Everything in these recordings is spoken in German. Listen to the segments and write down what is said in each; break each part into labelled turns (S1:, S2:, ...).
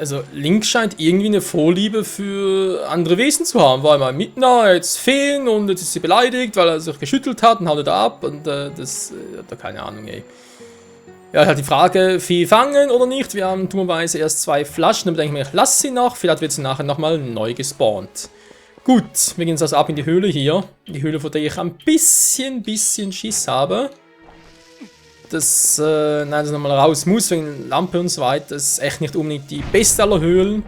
S1: Also, Link scheint irgendwie eine Vorliebe für andere Wesen zu haben. Weil mal Midna jetzt Feen und jetzt ist sie beleidigt, weil er sich geschüttelt hat und haut da ab. Und das hat er keine Ahnung, ey. Ja, halt die Frage, Vieh fangen oder nicht. Wir haben dummerweise erst 2 Flaschen. Dann denke ich mir, ich lasse sie noch. Vielleicht wird sie nachher nochmal neu gespawnt. Gut, wir gehen jetzt also ab in die Höhle hier. Die Höhle, vor der ich ein bisschen Schiss habe. Das nochmal raus muss wegen Lampe und so weiter. Das ist echt nicht unbedingt die beste aller Höhlen.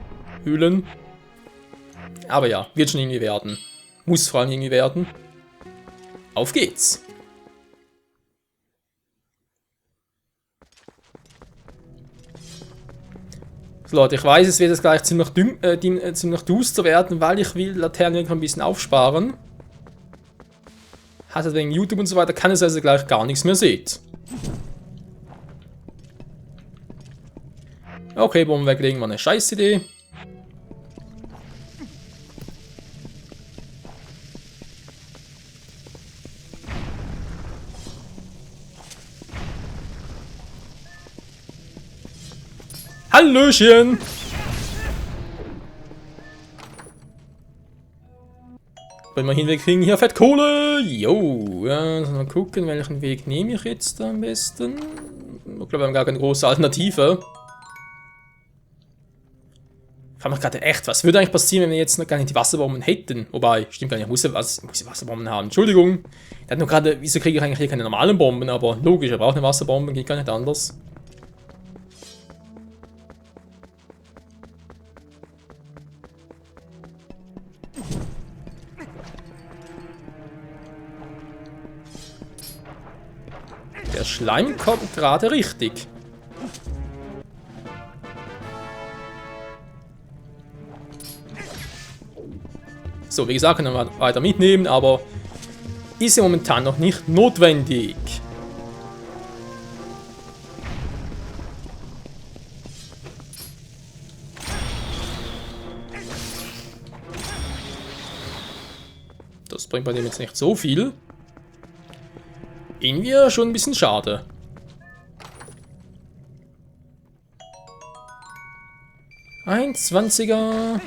S1: Aber ja, wird schon irgendwie werden. Muss vor allem irgendwie werden. Auf geht's. So Leute, ich weiß, es wird jetzt gleich ziemlich duster werden, weil ich will Laternen ein bisschen aufsparen. Hat wegen YouTube und so weiter, kann es also gleich gar nichts mehr seht. Okay, Bomben weglegen war eine Scheißidee. Hallöchen! Wenn wir hinweg kriegen, hier Fettkohle! Jo! Ja, mal gucken, welchen Weg nehme ich jetzt am besten? Ich glaube, wir haben gar keine große Alternative. Ich frage mich gerade echt, was würde eigentlich passieren, wenn wir jetzt noch gar nicht die Wasserbomben hätten? Wobei, stimmt gar nicht, ich muss ja Wasserbomben haben. Entschuldigung. Ich hatte nur gerade, wieso kriege ich eigentlich hier keine normalen Bomben? Aber logisch, er braucht eine Wasserbombe, geht gar nicht anders. Der Schleim kommt gerade richtig. So, wie gesagt, können wir weiter mitnehmen, aber ist ja momentan noch nicht notwendig. Das bringt bei dem jetzt nicht so viel. Irgendwie schon ein bisschen schade. Ein 20er.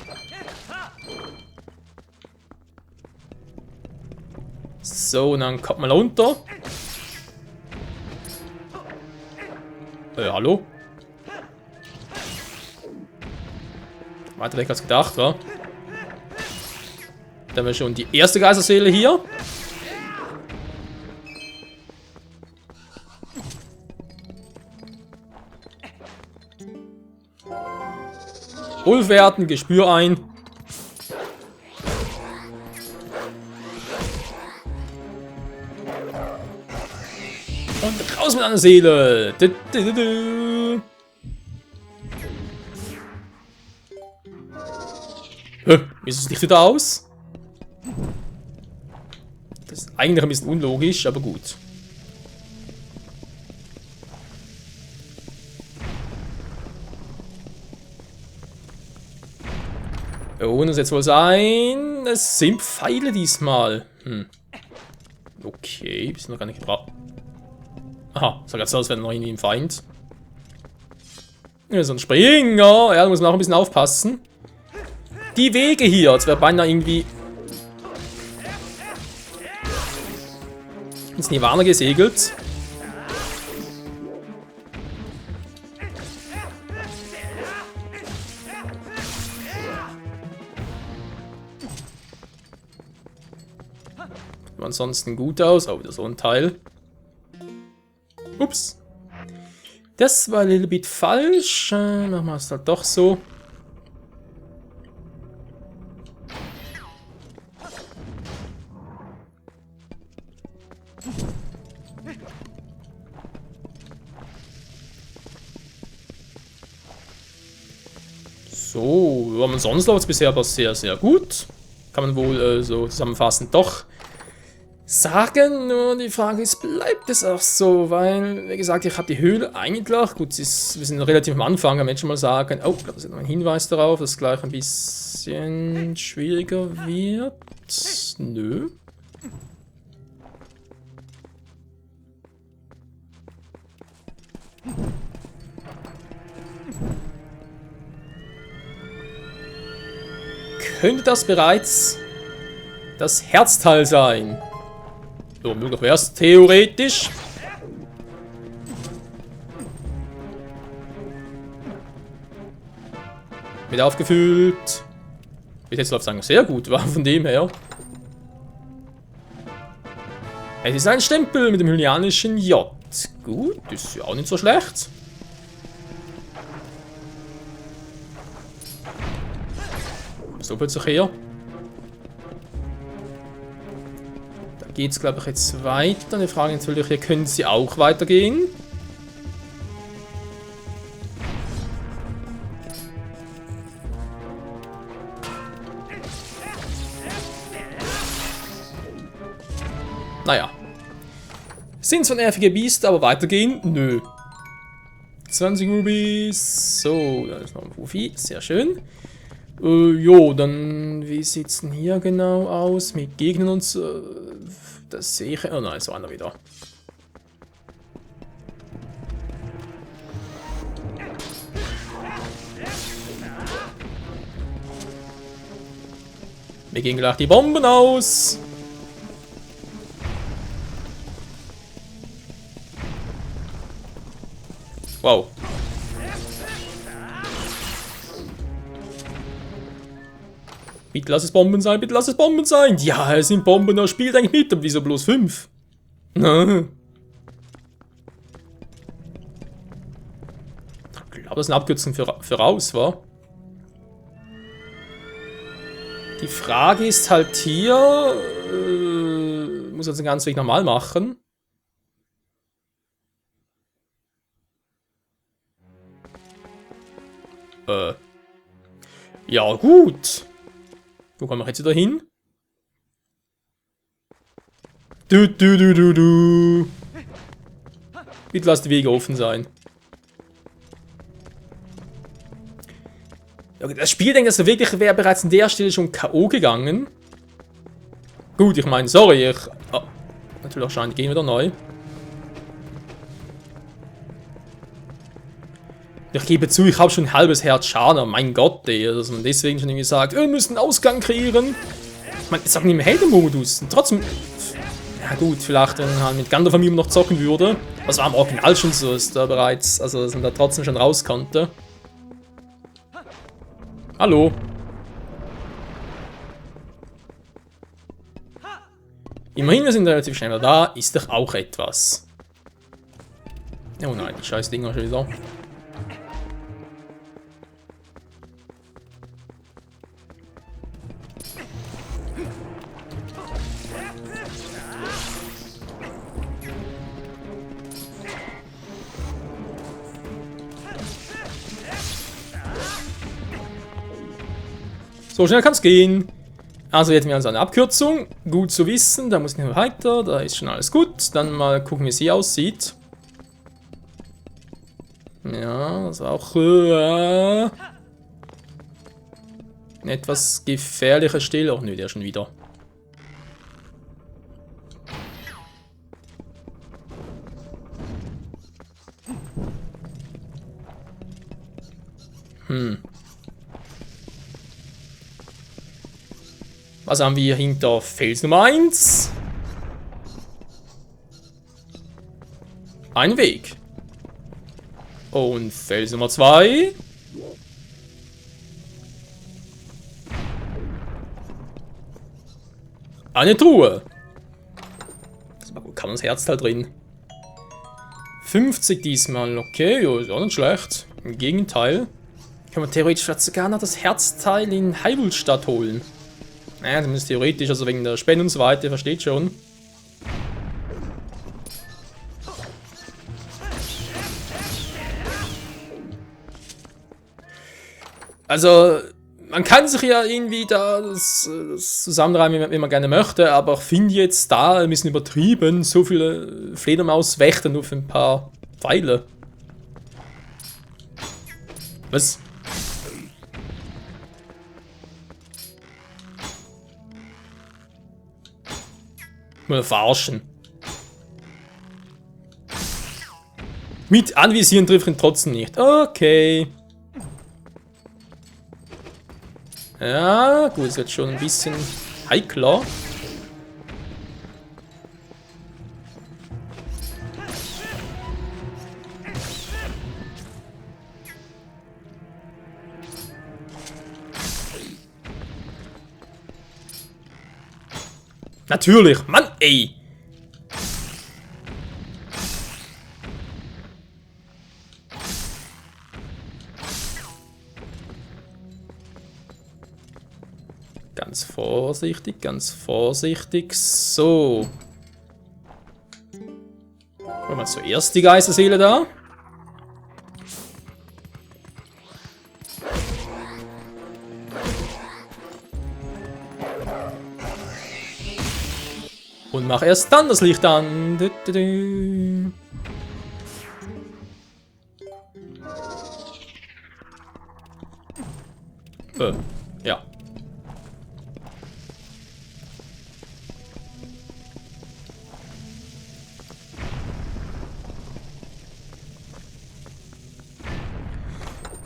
S1: So, und dann kommt mal runter. Hallo? Weiter weg als gedacht, wa? Dann haben wir schon die erste Geisterseele hier. Ulfwerten, Gespür ein. Und raus mit einer Seele. Wie sieht das Licht wieder aus? Das ist eigentlich ein bisschen unlogisch, aber gut. Und es jetzt wohl sein. Es sind Pfeile diesmal. Okay, bisschen noch gar nicht gebraucht. Aha, sah gerade so aus, wäre noch irgendwie ein Feind. Ja, so ein Springer. Ja, da muss man auch ein bisschen aufpassen. Die Wege hier. Jetzt wäre beinahe irgendwie ins Nirvana gesegelt. Ansonsten gut aus. Oh, wieder so ein Teil. Ups. Das war ein little bit falsch. Machen wir es halt doch so. So, aber sonst läuft es bisher aber sehr, sehr gut. Kann man wohl so zusammenfassend doch sagen, nur die Frage ist, bleibt es auch so? Weil, wie gesagt, ich habe die Höhle eigentlich, gut, wir sind relativ am Anfang, kann man jetzt schon mal sagen, oh, da ist noch ein Hinweis darauf, dass es gleich ein bisschen schwieriger wird. Nö. könnte das bereits das Herzteil sein. So, möglich wäre es theoretisch. Mit aufgefüllt. Bis jetzt läuft es eigentlich sehr gut, war von dem her. Es ist ein Stempel mit dem hylianischen J. Gut, ist ja auch nicht so schlecht. So plötzlich her. Da geht es, glaube ich, jetzt weiter. Die Frage ist natürlich, hier können sie auch weitergehen. Naja. Sind zwar nervige Biester, aber weitergehen? Nö. 20 Rubies. So, da ist noch ein Profi. Sehr schön. Jo, dann, wie sieht es denn hier genau aus? Mit Gegnern und so. Das sehe ich. Oh nein, so einer wieder. Wir gehen gleich die Bomben aus. Wow. Bitte lass es Bomben sein, bitte lass es Bomben sein. Ja, es sind Bomben, er spielt eigentlich mit, aber wieso bloß 5? Ich glaube, das ist eine Abkürzung für raus, wa? Die Frage ist halt hier, muss jetzt den ganzen Weg normal machen. Ja, gut. Wo kommen wir jetzt wieder hin? Du. Bitte lass die Wege offen sein. Okay, das Spiel denkt, dass er wirklich wäre bereits an der Stelle schon K.O. gegangen. Gut, ich meine, sorry, oh, natürlich scheint, gehen wieder neu. Ich gebe zu, ich habe schon ein halbes Herz Schaden, mein Gott, ey, dass man deswegen schon irgendwie sagt, wir müssen einen Ausgang kreieren. Ich meine, ist auch nicht im Heldenmodus. Und trotzdem, ja gut, vielleicht, wenn man halt mit Gandalf immer noch zocken würde. Das war am Original schon so, ist da bereits, also dass man da trotzdem schon raus konnte. Hallo. Immerhin, wir sind relativ schnell da, ist doch auch etwas. Oh nein, die scheiß Dinger schon wieder. So schnell kann es gehen. Also jetzt haben wir also eine Abkürzung. Gut zu wissen. Da muss ich nicht mehr weiter. Da ist schon alles gut. Dann mal gucken, wie sie aussieht. Ja, das war auch eine etwas gefährliche Stelle. Oh nö, der schon wieder. Was haben wir hinter Fels Nummer 1? Ein Weg. Und Fels Nummer 2. Eine Truhe. Kann man das Herzteil drin. 50 diesmal, okay, ja, ist auch nicht schlecht. Im Gegenteil. Kann man theoretisch sogar noch das Herzteil in Hyrule-Stadt holen. Naja, zumindest theoretisch, also wegen der Spannungsweite, versteht schon. Also, man kann sich ja irgendwie da das zusammenreimen, wie man gerne möchte, aber ich finde jetzt da ein bisschen übertrieben, so viele Fledermauswächter nur für ein paar Pfeile. Was? Mal verarschen. Mit anvisieren trifft ihn trotzdem nicht. Okay. Ja, gut, ist jetzt schon ein bisschen heikler. Natürlich, Mann, ey! Ganz vorsichtig, ganz vorsichtig. So. Holen wir zuerst die Geisterseele da. Und mach erst dann das Licht an. Ja.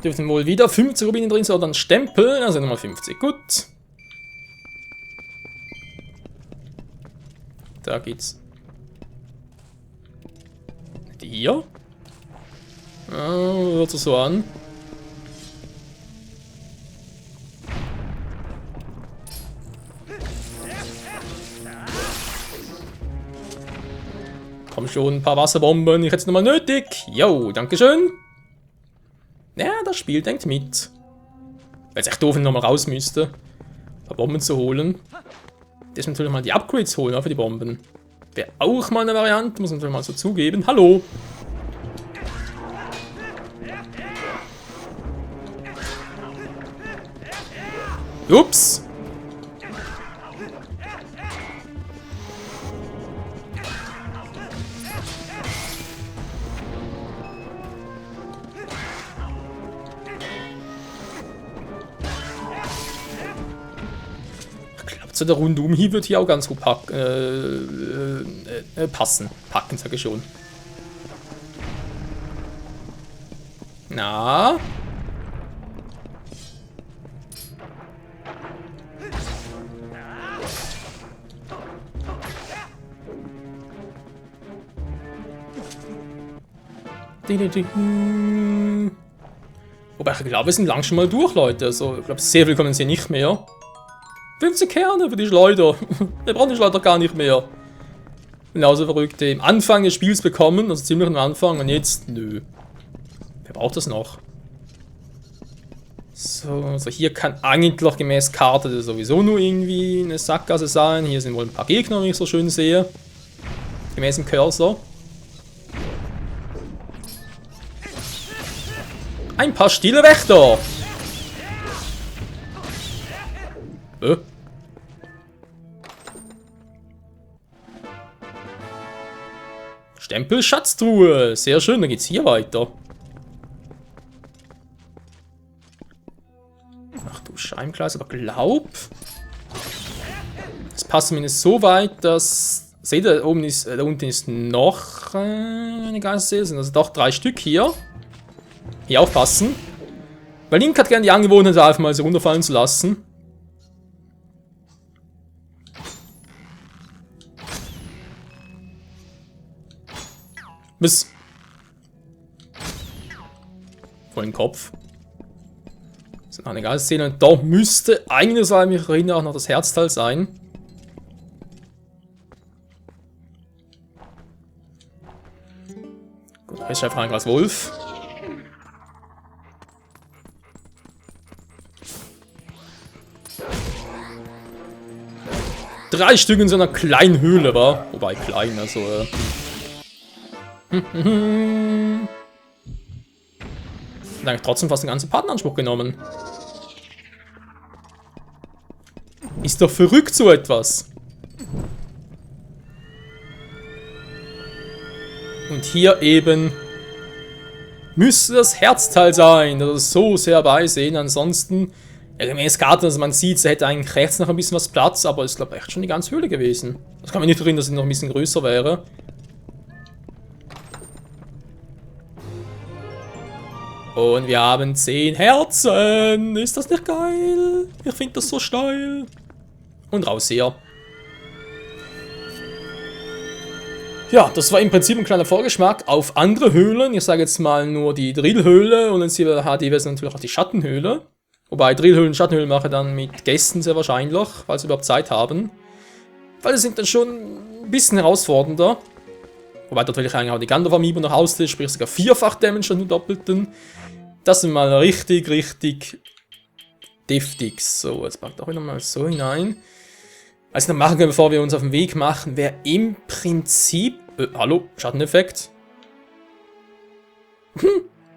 S1: Dürfen wohl wieder 50 Rubine drin sein oder ein Stempel. Also nochmal 50. Gut. Da geht's. Die hier? Hört sich so an. Komm schon, ein paar Wasserbomben. Ich hätte es nochmal nötig. Jo, dankeschön. Ja, das Spiel denkt mit. Weil es echt doof, wenn ich nochmal raus müsste. Ein paar Bomben zu holen. Das natürlich mal die Upgrades holen, auch für die Bomben. Wäre auch mal eine Variante, muss man natürlich mal so zugeben. Hallo! Ups! So der Rundumhieb wird hier auch ganz gut passen. Packen, sag ich schon. Na? Wobei ich glaube, wir sind lang schon mal durch, Leute. Also, ich glaube, sehr viel kommen sie nicht mehr. 15 Kerne für die Schleuder. Wir brauchen die Schleuder gar nicht mehr. Genauso verrückt. Im Anfang des Spiels bekommen, also ziemlich am Anfang, und jetzt, nö. Wer braucht das noch? So, also hier kann eigentlich gemäß Karte sowieso nur irgendwie eine Sackgasse sein. Hier sind wohl ein paar Gegner, wenn ich so schön sehe. Gemäß dem Cursor. Ein paar stille Wächter. Stempel Schatztruhe. Sehr schön, dann geht's hier weiter. Ach du Scheimglas, aber glaub. Das passt zumindest so weit, dass. Seht ihr, da unten ist noch eine Geisterseele. Sind also doch 3 Stück hier. Hier aufpassen. Weil Link hat gerne die Angewohnheit, einfach mal so runterfallen zu lassen. Bis. Vor den Kopf. Das ist eine geile Szene. Und da müsste eigentlich, so mich erinnere, auch noch das Herzteil sein. Gut, jetzt einfach ein Glas Wolf. Drei Stück in so einer kleinen Höhle war. Wobei klein, also. Und eigentlich trotzdem fast den ganzen Part in Anspruch genommen. Ist doch verrückt so etwas. Und hier eben müsste das Herzteil sein, das ist so sehr beisehen. Ansonsten, gemäß Karte, also man sieht, sie hätte eigentlich rechts noch ein bisschen was Platz, aber ist glaube ich echt schon die ganze Höhle gewesen. Das kann man nicht erinnern, dass sie noch ein bisschen größer wäre. Und wir haben 10 Herzen. Ist das nicht geil? Ich finde das so steil. Und raus hier. Ja, das war im Prinzip ein kleiner Vorgeschmack auf andere Höhlen. Ich sage jetzt mal nur die Drillhöhle und in HD-Version natürlich auch die Schattenhöhle. Wobei Drillhöhlen, Schattenhöhlen mache ich dann mit Gästen sehr wahrscheinlich, falls sie überhaupt Zeit haben. Weil sie sind dann schon ein bisschen herausfordernder. Wobei dort will ich eigentlich auch die Gandalf-Amiibo noch auslösen, sprich sogar 4-fach Damage statt nur doppelten. Das sind mal richtig deftig. So, jetzt packt auch wieder mal so hinein. Was wir noch machen können, bevor wir uns auf den Weg machen, wäre im Prinzip... hallo, Schatteneffekt. Das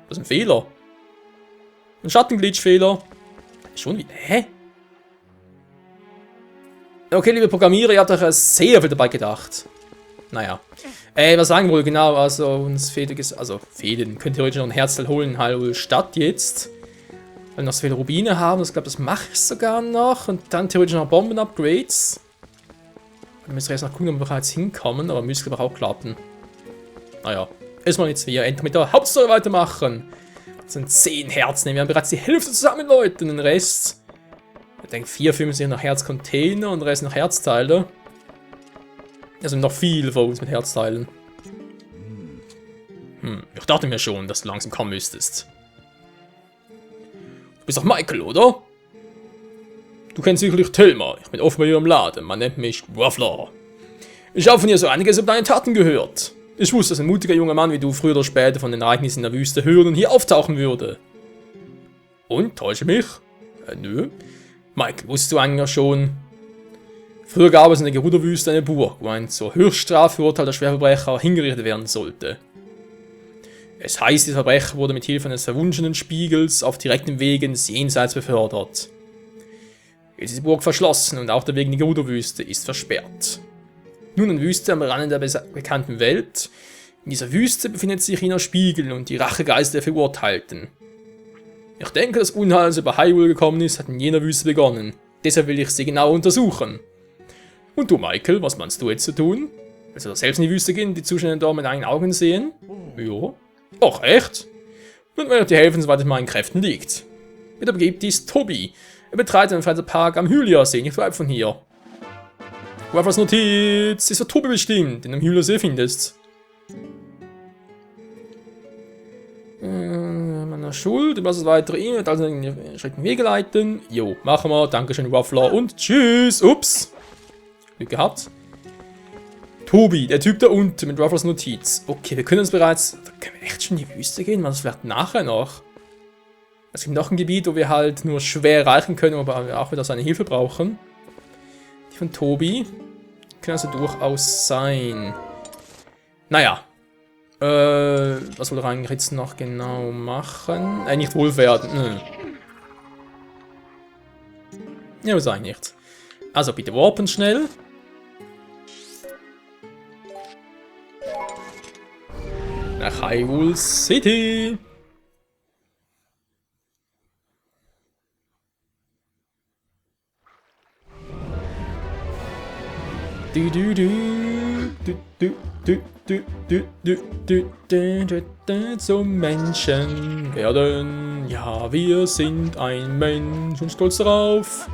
S1: ist ein Fehler. Ein Schattenglitch-Fehler. Schon wieder... Hä? Okay, liebe Programmierer, ihr habt euch sehr viel dabei gedacht. Naja. Was sagen wir wohl genau? Also, uns fehlt... Also, fehlen. Könnt ihr theoretisch noch ein Herzteil holen, Hyrule Stadt jetzt. Weil wir noch so viele Rubine haben. Ich glaube, das mache ich sogar noch. Und dann theoretisch noch Bomben-Upgrades. Dann müssen wir erst noch gucken, ob wir bereits hinkommen. Aber müsste aber auch klappen. Naja. Erstmal jetzt wir endlich mit der Hauptstory weitermachen. Das sind 10 Herzen. Wir haben bereits die Hälfte zusammen, Leute. Und den Rest... Ich denke, 4, 5 sind noch Herzcontainer und der Rest noch Herzteile. Also noch viel vor uns mit Herzteilen. Ich dachte mir schon, dass du langsam kommen müsstest. Du bist doch Michael, oder? Du kennst sicherlich Thelma. Ich bin oft bei ihrem Laden. Man nennt mich Ruffler. Ich habe von ihr so einiges über deine Taten gehört. Ich wusste, dass ein mutiger junger Mann wie du früher oder später von den Ereignissen in der Wüste hören und hier auftauchen würde. Und, täusche mich? Nö. Michael, wusstest du eigentlich schon? Früher gab es in der Gerudo-Wüste eine Burg, wo ein zur Höchststrafe verurteilter Schwerverbrecher hingerichtet werden sollte. Es heißt, dieser Verbrecher wurde mit Hilfe eines verwunschenen Spiegels auf direktem Weg ins Jenseits befördert. Jetzt ist die Burg verschlossen und auch der Weg in die Gerudo-Wüste ist versperrt. Nun eine Wüste am Rande der bekannten Welt. In dieser Wüste befindet sich jener Spiegel und die Rachegeister der Verurteilten. Ich denke, das Unheil, das über Hyrule gekommen ist, hat in jener Wüste begonnen. Deshalb will ich sie genau untersuchen. Und du, Michael, was meinst du jetzt zu tun? Willst du selbst in die Wüste gehen und die Zuschauer dort mit eigenen Augen sehen? Ja. Ach, echt? Nun werde ich dir helfen, soweit es in meinen Kräften liegt. Mit der Begebt ist Tobi. Er betreibt einen Freizeitpark am Hylia-See, nicht weit von hier. Waffles Notiz, ist für Tobi bestimmt, den du am Hylia-See findest. Meiner Schuld, über das weitere E-Mail, also in die schrecklichen Wege leiten. Jo, machen wir. Dankeschön, Ruffler und tschüss. Ups. Glück gehabt. Tobi, der Typ da unten mit Ruffles Notiz. Okay, wir können uns bereits... Können wir echt schon in die Wüste gehen? Was vielleicht nachher noch? Es gibt noch ein Gebiet, wo wir halt nur schwer erreichen können, aber wir auch wieder seine Hilfe brauchen. Die von Tobi. Können also durchaus sein. Naja. Was soll er eigentlich jetzt noch genau machen? Nicht wohl werden. Ja, was eigentlich nicht. Also bitte warpen schnell. Nach Hyrule City. Zum Menschen werden. Ja, wir sind ein Mensch und stolz darauf.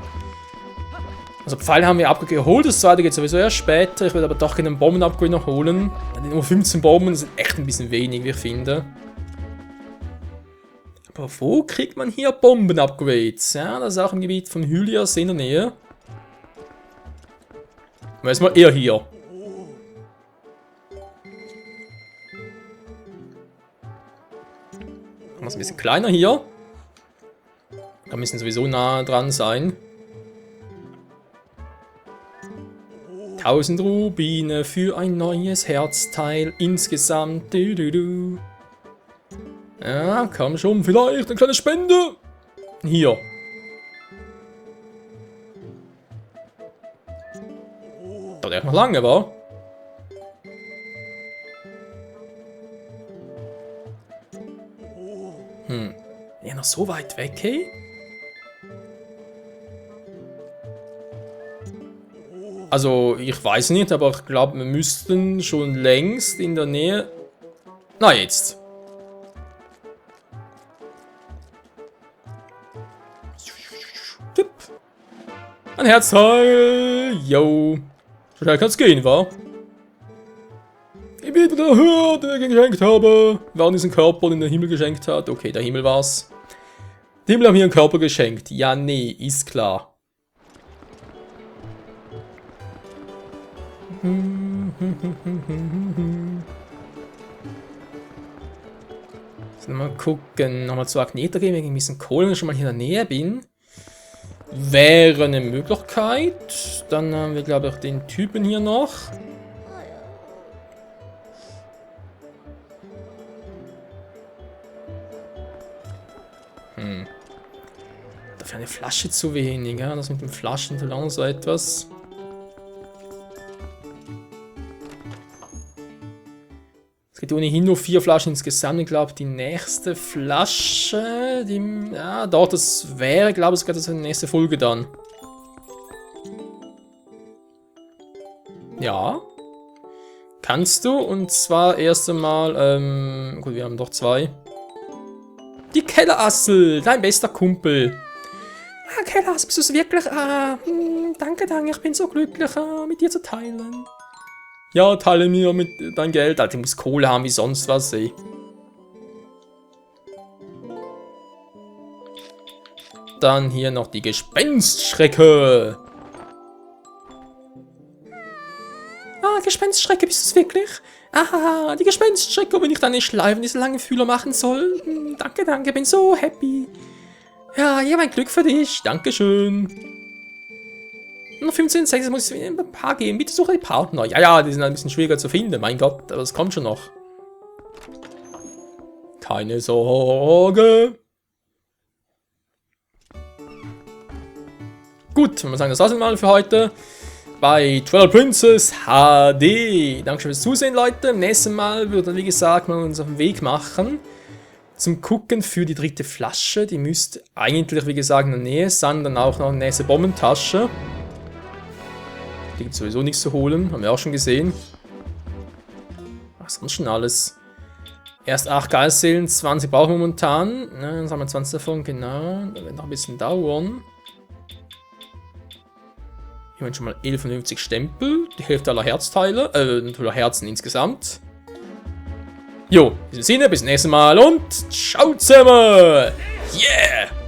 S1: Also Pfeile haben wir abgeholt, das zweite geht sowieso erst später. Ich werde aber doch einen Bomben-Upgrade noch holen. Nur 15 Bomben sind echt ein bisschen wenig, wie ich finde. Aber wo kriegt man hier Bomben-Upgrades? Ja, das ist auch im Gebiet von Hylia-See in der Nähe. Erstmal eher hier. Machen wir es ein bisschen kleiner hier. Da müssen sowieso nah dran sein. 1000 Rubine für ein neues Herzteil insgesamt. Ja, komm schon, vielleicht eine kleine Spende. Hier. Dauert echt noch lange, wa? Ja, noch so weit weg, hey? Also, ich weiß nicht, aber ich glaube, wir müssten schon längst in der Nähe... Na, jetzt. Ein Herzteil. Yo. So schnell kann's gehen, wa? Ich bin der Herr, der geschenkt habe. Wer an diesen Körper in den Himmel geschenkt hat. Okay, der Himmel war's. Die Himmel haben hier einen Körper geschenkt. Ja, nee, ist klar. Mal gucken, nochmal zu Agneta gehen, wegen ein bisschen Kohle, wenn ich schon mal hier in der Nähe bin. Wäre eine Möglichkeit. Dann haben wir, glaube ich, den Typen hier noch. Dafür eine Flasche zu wenig, ja? Das mit den Flaschen ist auch so etwas. Es gibt ohnehin nur 4 Flaschen insgesamt. Ich glaube, die nächste Flasche, die, ja, dort, das wäre, glaube ich, das die nächste Folge dann. Ja. Kannst du, und zwar erst einmal, gut, wir haben doch 2. Die Kellerassel, dein bester Kumpel. Ah, Kellerassel, bist du wirklich? Danke, danke, ich bin so glücklich, mit dir zu teilen. Ja, teile mir mit dein Geld. Alter, ich muss Kohle haben wie sonst was, ey. Dann hier noch die Gespenstschrecke. Ah, Gespenstschrecke, bist du es wirklich? Ah, die Gespenstschrecke, wenn ich deine Schleifen, diese langen Fühler machen soll. Danke, danke, bin so happy. Ja, hier mein Glück für dich. Dankeschön. Noch 15 Sex muss ich ein paar geben. Bitte suche die Partner. Ja, ja, die sind ein bisschen schwieriger zu finden. Mein Gott, aber das kommt schon noch. Keine Sorge. Gut, wenn wir sagen, das war's mal für heute. Bei Twilight Princess HD. Dankeschön fürs Zusehen, Leute. Im nächsten Mal wird dann, wie gesagt, mal uns auf den Weg machen. Zum Gucken für die 3. Flasche. Die müsste eigentlich, wie gesagt, in der Nähe sein. Dann auch noch eine nächste Bombentasche. Die gibt sowieso nichts zu holen, haben wir auch schon gesehen. Was sonst schon alles? Erst 8 Geistseelen, 20 brauchen wir momentan. Ja, dann haben wir 20 davon, genau. Da wird noch ein bisschen dauern. Hier haben wir schon mal 11,50 Stempel, die Hälfte aller Herzteile, natürlich Herzen insgesamt. Jo, in diesem Sinne, bis zum nächsten Mal und ciao zusammen! Yeah!